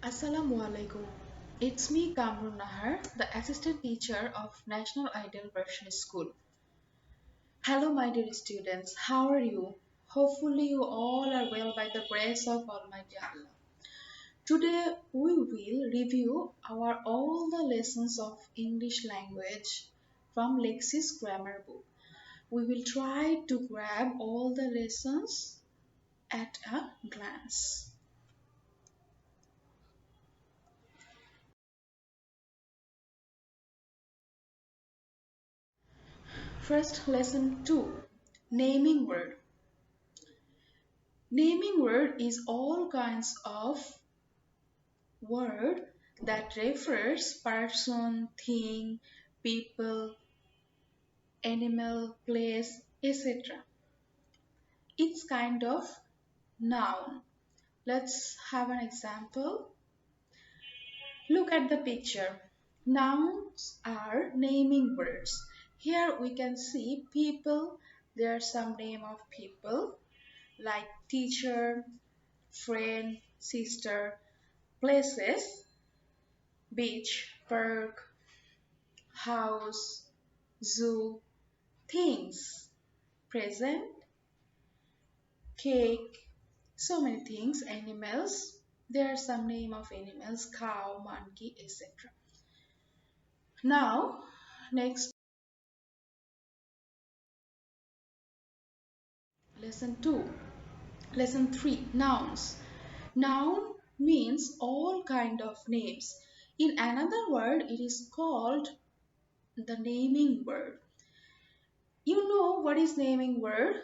Assalamualaikum. It's me Kamrun Nahar, the assistant teacher of National Ideal Version School. Hello my dear students, how are you? Hopefully you all are well by the grace of Almighty Allah. Today we will review our all the lessons of English language from Lexi's grammar book. We will try to grab all the lessons at a glance. First, lesson 2, naming word. Naming word is all kinds of word that refers person, thing, people, animal, place, etc. It's kind of noun. Let's have an example. Look at the picture. Nouns are naming words. Here we can see people. There's some name of people like teacher, friend, sister. Places, beach, park, house, zoo. Things, present, cake, so many things. Animals, there are some name of animals, cow, monkey, etc. Now, next, lesson 2. Lesson 3, nouns. Noun means all kind of names. In another word, it is called the naming word. You know what is naming word?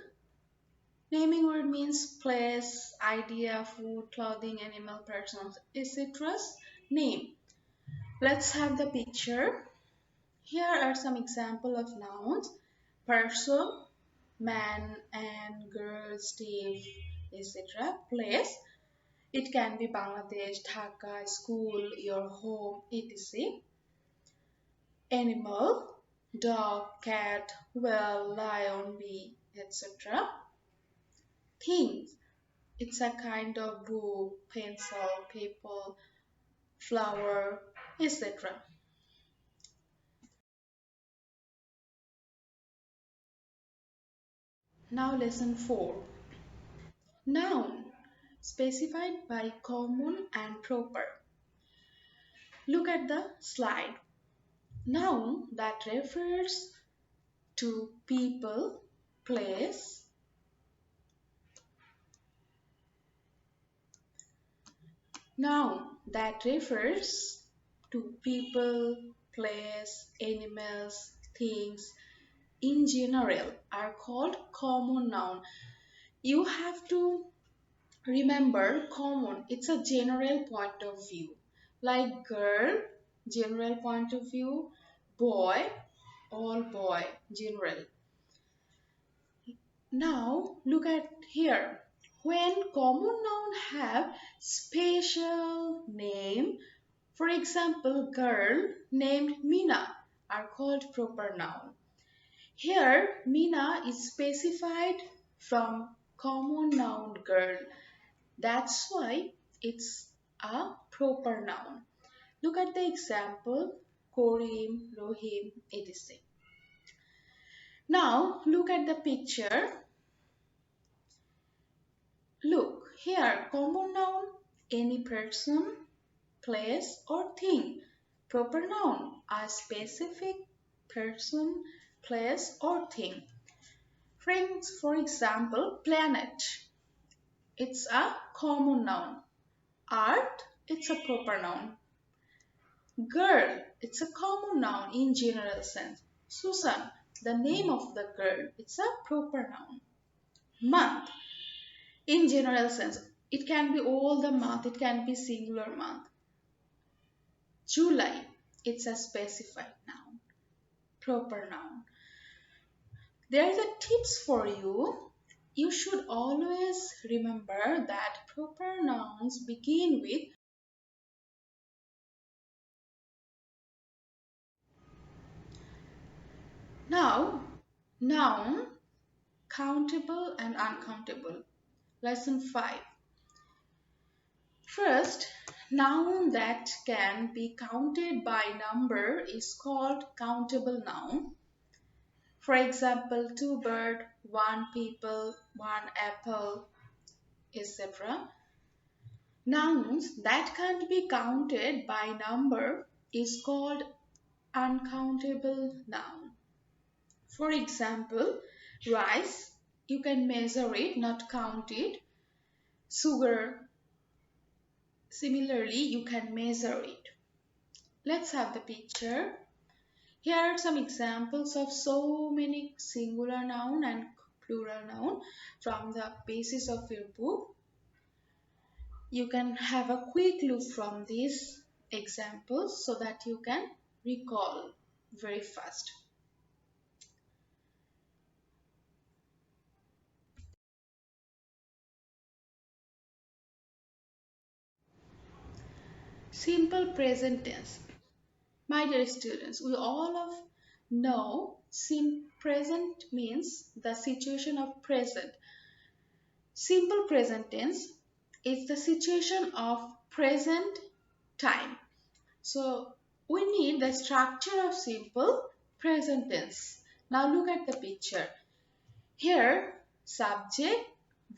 Naming word means place, idea, food, clothing, animal, persons, etc. Name. Let's have the picture. Here are some example of nouns. Person, man and girl, Steve, etc. Place. It can be Bangladesh, Dhaka, school, your home, etc. Animal, dog, cat, whale, lion, bee, etc. Things. It's a kind of book, pencil, paper, flower, etc. Now lesson 4. Noun, specified by common and proper. Look at the slide. Noun that refers to people, place, noun that refers to people, place, animals, things in general are called common noun. You have to remember common, it's a general point of view. Like girl, general point of view, boy, all boy, general. Now look at here. When common noun have special name, for example, girl named Mina are called proper noun. Here, Mina is specified from common noun girl. That's why it's a proper noun. Look at the example, Korim, Rohim, etc. Now, look at the picture. Look, here, common noun, any person, place or thing. Proper noun, a specific person, place or thing. Friends, for example, planet. It's a common noun. Art, it's a proper noun. Girl, it's a common noun in general sense. Susan, the name of the girl, it's a proper noun. Month, in general sense, it can be all the month, it can be singular month. July, it's a specified noun, proper noun. There are the tips for you. You should always remember that proper nouns begin with now, noun, countable and uncountable. Lesson 5. First, noun that can be counted by number is called countable noun. For example, two bird, one people, one apple, etc. Nouns that can't be counted by number is called uncountable noun. For example, rice, you can measure it, not count it. Sugar, similarly, you can measure it. Let's have the picture. Here are some examples of so many singular noun and plural noun from the basis of your book. You can have a quick look from these examples so that you can recall very fast. Simple present tense. My dear students, we all of know present means the situation of present. Simple present tense is the situation of present time. So we need the structure of simple present tense. Now look at the picture. Here, subject,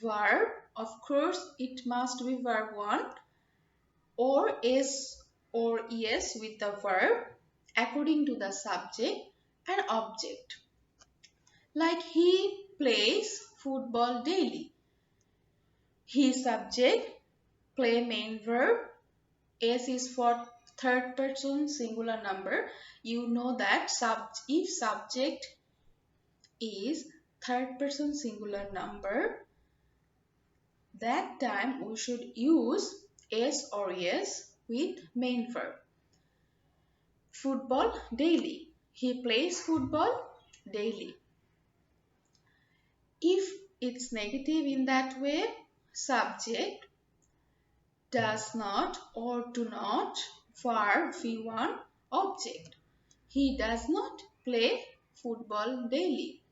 verb, of course it must be verb 1 or is or yes with the verb according to the subject and object. Like he plays football daily. He subject, play main verb, S is for third person singular number. You know that if subject is third person singular number, that time we should use S or yes with main verb. Football daily. He plays football daily. If it's negative in that way, subject does not or do not, verb V1, object. He does not play football daily.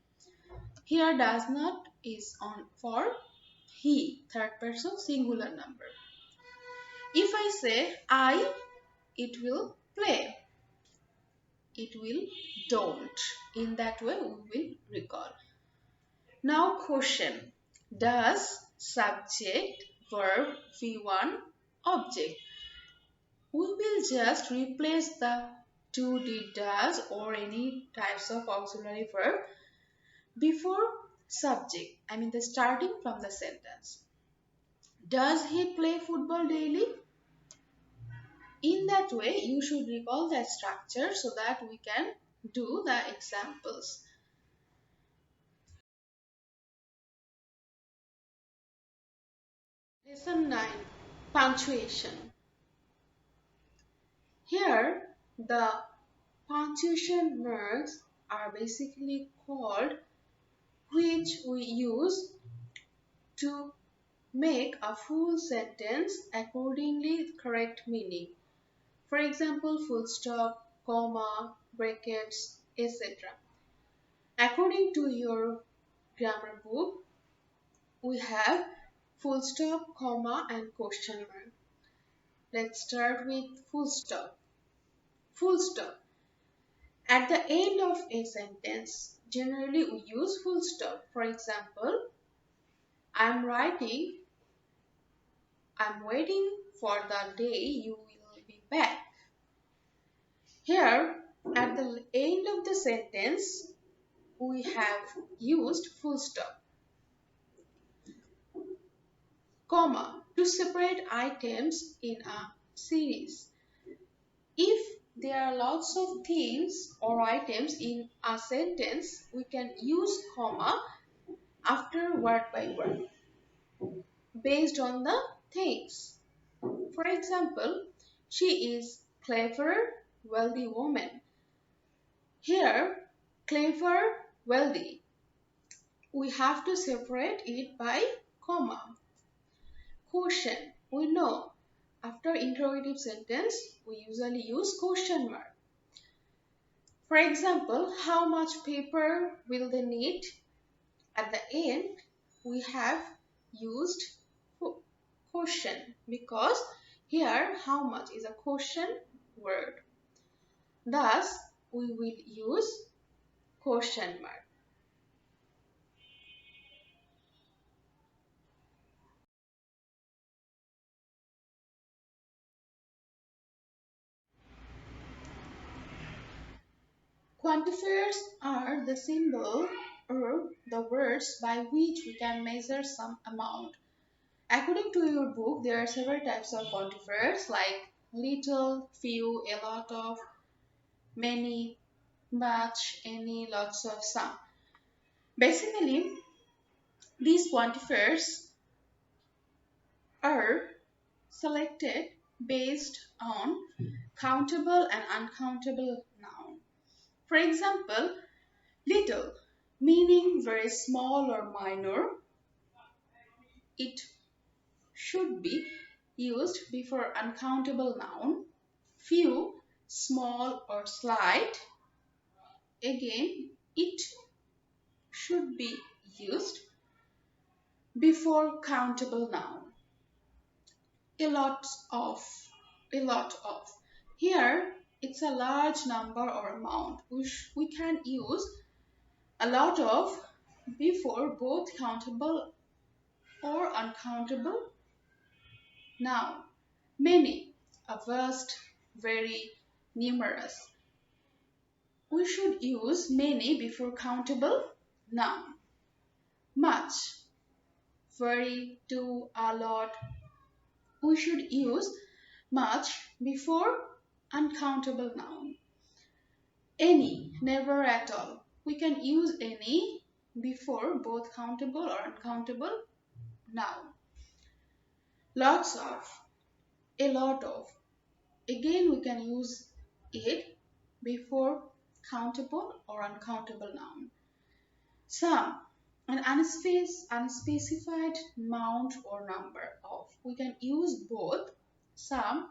Here does not is on for he, third person singular number. If I say I, it will play. It will don't. In that way we will recall. Now question. Does subject, verb, V1, object. We will just replace the do, did, does or any types of auxiliary verb before subject. I mean the starting from the sentence. Does he play football daily? In that way, you should recall that structure so that we can do the examples. Lesson 9. Punctuation. Here, the punctuation marks are basically called which we use to make a full sentence accordingly correct meaning. For example, full stop, comma, brackets, etc. According to your grammar book, we have full stop, comma and question mark. Let's start with full stop. Full stop. At the end of a sentence, generally we use full stop. For example, I'm writing, I'm waiting for the day you will be back. Here, at the end of the sentence, we have used full stop. Comma, to separate items in a series. If there are lots of things or items in a sentence, we can use comma after word by word based on the things. For example, she is clever, wealthy woman. Here, clever, wealthy. We have to separate it by comma. Question. We know after interrogative sentence, we usually use question mark. For example, how much paper will they need? At the end, we have used question question, because here how much is a question word. Thus, we will use question mark. Quantifiers are the symbol or the words by which we can measure some amount. According to your book, there are several types of quantifiers like little, few, a lot of, many, much, any, lots of, some. Basically, these quantifiers are selected based on countable and uncountable noun. For example, little, meaning very small or minor, it should be used before uncountable noun. Few, small or slight, again it should be used before countable noun. A lot of, a lot of. Here it's a large number or amount. We can use a lot of before both countable or uncountable noun. Many, a vast, very, numerous. We should use many before countable noun. Much, very, to, a lot. We should use much before uncountable noun. Any, never at all. We can use any before both countable or uncountable noun. Lots of, a lot of. Again, we can use it before countable or uncountable noun. Some, an unspecified amount or number of. We can use both some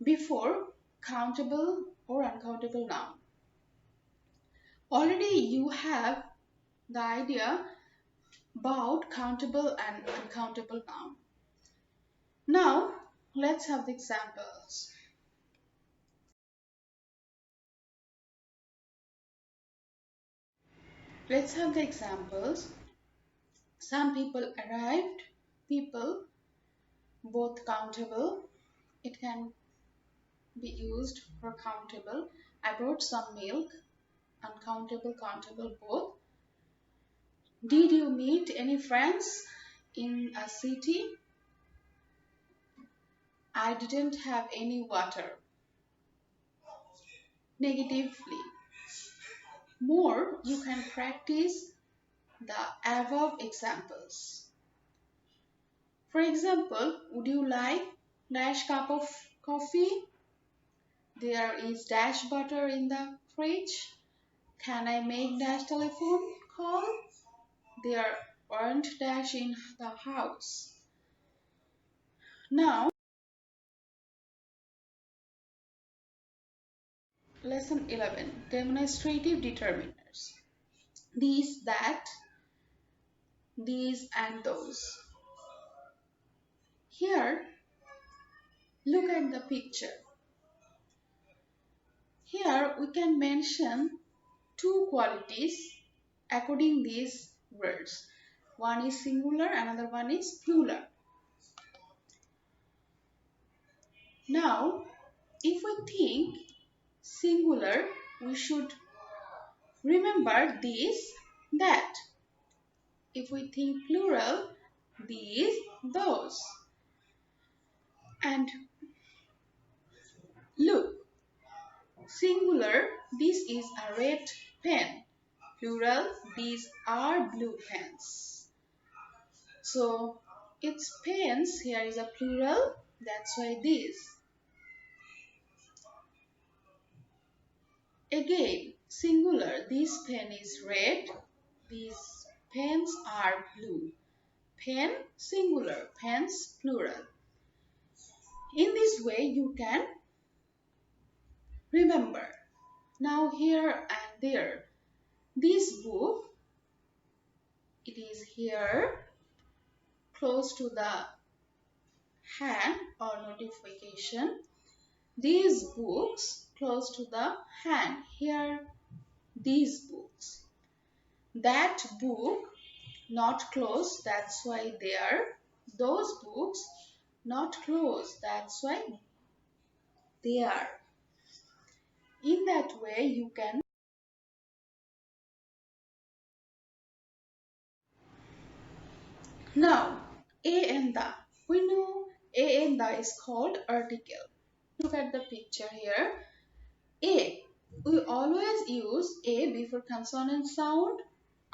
before countable or uncountable noun. Already you have the idea about countable and uncountable noun. Now, let's have the examples. Let's have the examples. Some people arrived. People, both countable. It can be used for countable. I brought some milk. Uncountable, countable, both. Did you meet any friends in a city? I didn't have any water. Negatively. More, you can practice the above examples. For example, would you like dash cup of coffee? There is dash butter in the fridge. Can I make dash telephone call? There aren't dash in the house. Now, lesson 11, demonstrative determiners. These, that, these and those. Here, look at the picture. Here we can mention two qualities according these words. One is singular, another one is plural. Now, if we think singular, we should remember this, that. If we think plural, these, those. And look, singular, this is a red pen. Plural, these are blue pens. So, it's pens, here is a plural, that's why these. Again, singular, this pen is red, these pens are blue. Pen, singular, pens, plural. In this way, you can remember. Now here and there. This book, it is here, close to the hand or notification. These books close to the hand. Here, these books. That book not close, that's why they are. Those books not close, that's why they are. In that way, you can. Now, a and the. We know a and the is called article. Look at the picture here. A. We always use a before consonant sound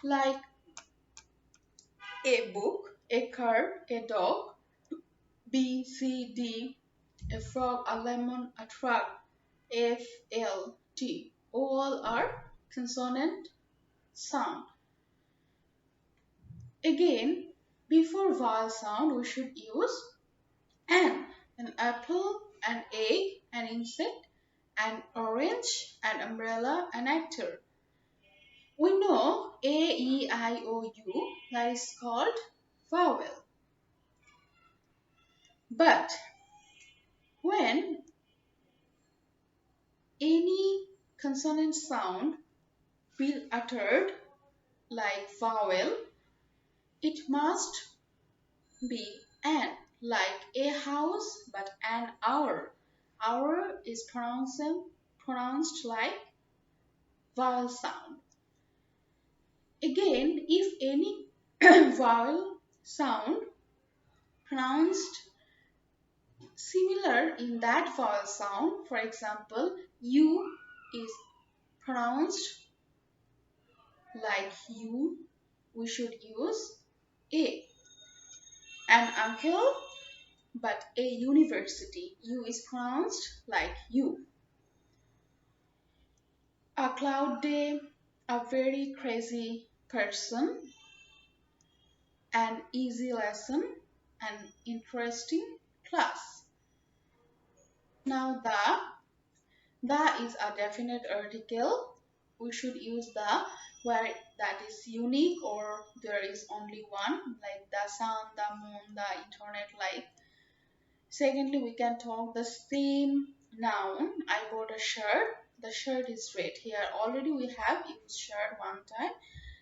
like a book, a car, a dog, B, C, D, a frog, a lemon, a truck, F, L, T. All are consonant sound. Again, before vowel sound, we should use an apple, an egg, an insect, an orange, an umbrella, an actor. We know A, E, I, O, U, that is called vowel. But when any consonant sound be uttered like vowel, it must be an, like a house, but an hour. Hour is pronounced like vowel sound. Again, if any vowel sound pronounced similar in that vowel sound, for example, U is pronounced like U, we should use A. An uncle, but a university, U is pronounced like U. A cloud day, a very crazy person, an easy lesson, an interesting class. Now the is a definite article. We should use the where that is unique or there is only one, like the sun, the moon, the internet, like. Secondly, we can talk the same noun. I bought a shirt. The shirt is red. Here already we have used shirt one time.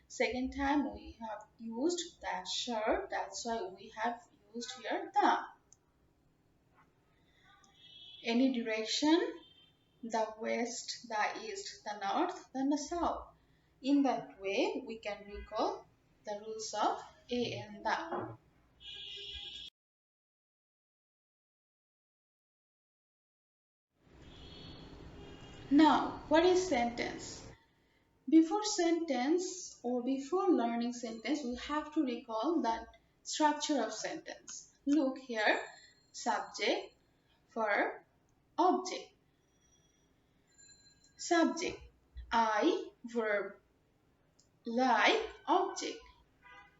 Second time we have used that shirt. That's why we have used here the. Any direction, the west, the east, the north, then the south. In that way, we can recall the rules of a and the. Now, what is sentence? Before sentence or before learning sentence, we have to recall that structure of sentence. Look here, subject, verb, object. Subject, I, verb, like, object,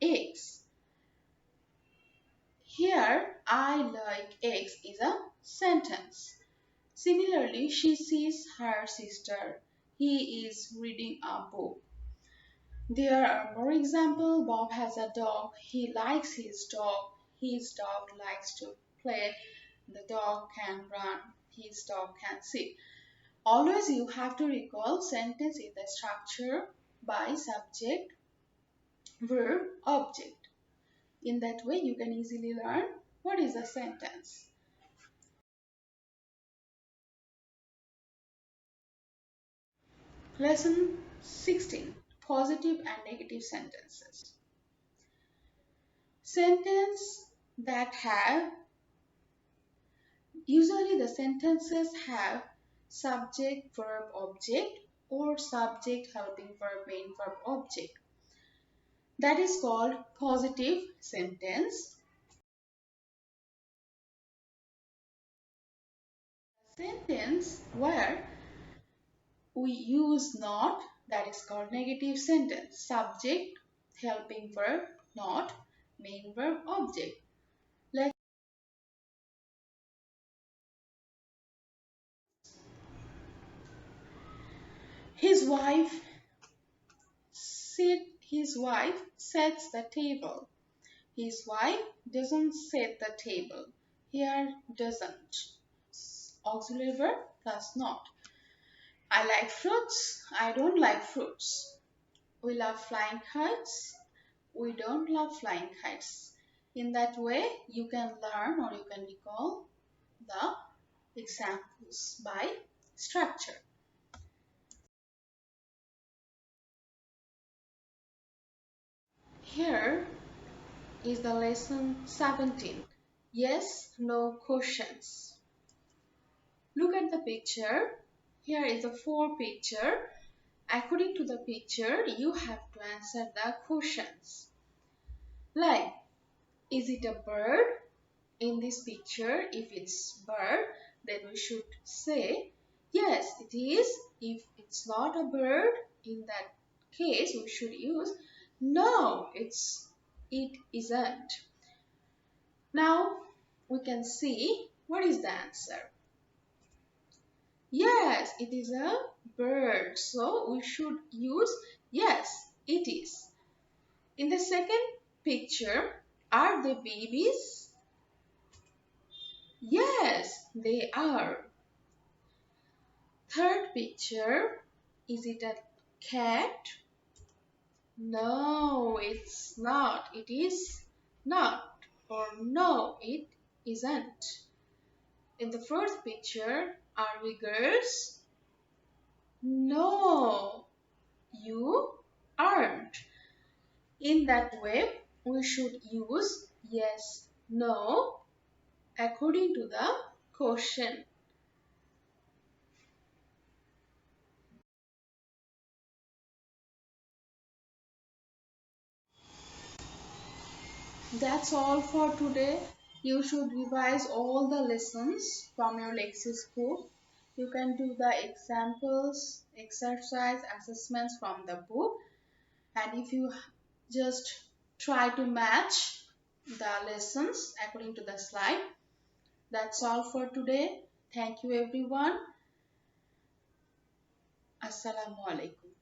eggs. Here, I like eggs is a sentence. Similarly, she sees her sister. He is reading a book. There are more examples. Bob has a dog. He likes his dog. His dog likes to play. The dog can run. His dog can sit. Always you have to recall sentence in the structure by subject, verb, object. In that way you can easily learn what is a sentence. Lesson 16. Positive and negative sentences. Sentence that have, usually the sentences have subject, verb, object or subject, helping verb, main verb, object. That is called positive sentence. Sentence where we use not, that is called negative sentence. Subject, helping verb, not, main verb, object. His wife sets the table. His wife doesn't set the table. Here doesn't. Auxiliary verb does not. I like fruits. I don't like fruits. We love flying kites. We don't love flying kites. In that way, you can learn or you can recall the examples by structure. Here is the lesson 17. Yes, no questions. Look at the picture. Here is a 4 picture. According to the picture, you have to answer the questions. Like, is it a bird? In this picture, if it's bird, then we should say, yes, it is. If it's not a bird, in that case, we should use, no, it isn't. Now, we can see what is the answer. Yes, it is a bird. So we should use yes, it is. In the second picture, are they babies? Yes, they are. Third picture, is it a cat? No, it's not. It is not. Or no, it isn't. In the fourth picture, are we girls? No, you aren't. In that way, we should use yes, no according to the question. That's all for today. You should revise all the lessons from your Lexis book. You can do the examples, exercise, assessments from the book. And if you just try to match the lessons according to the slide. That's all for today. Thank you everyone. Assalamu alaikum.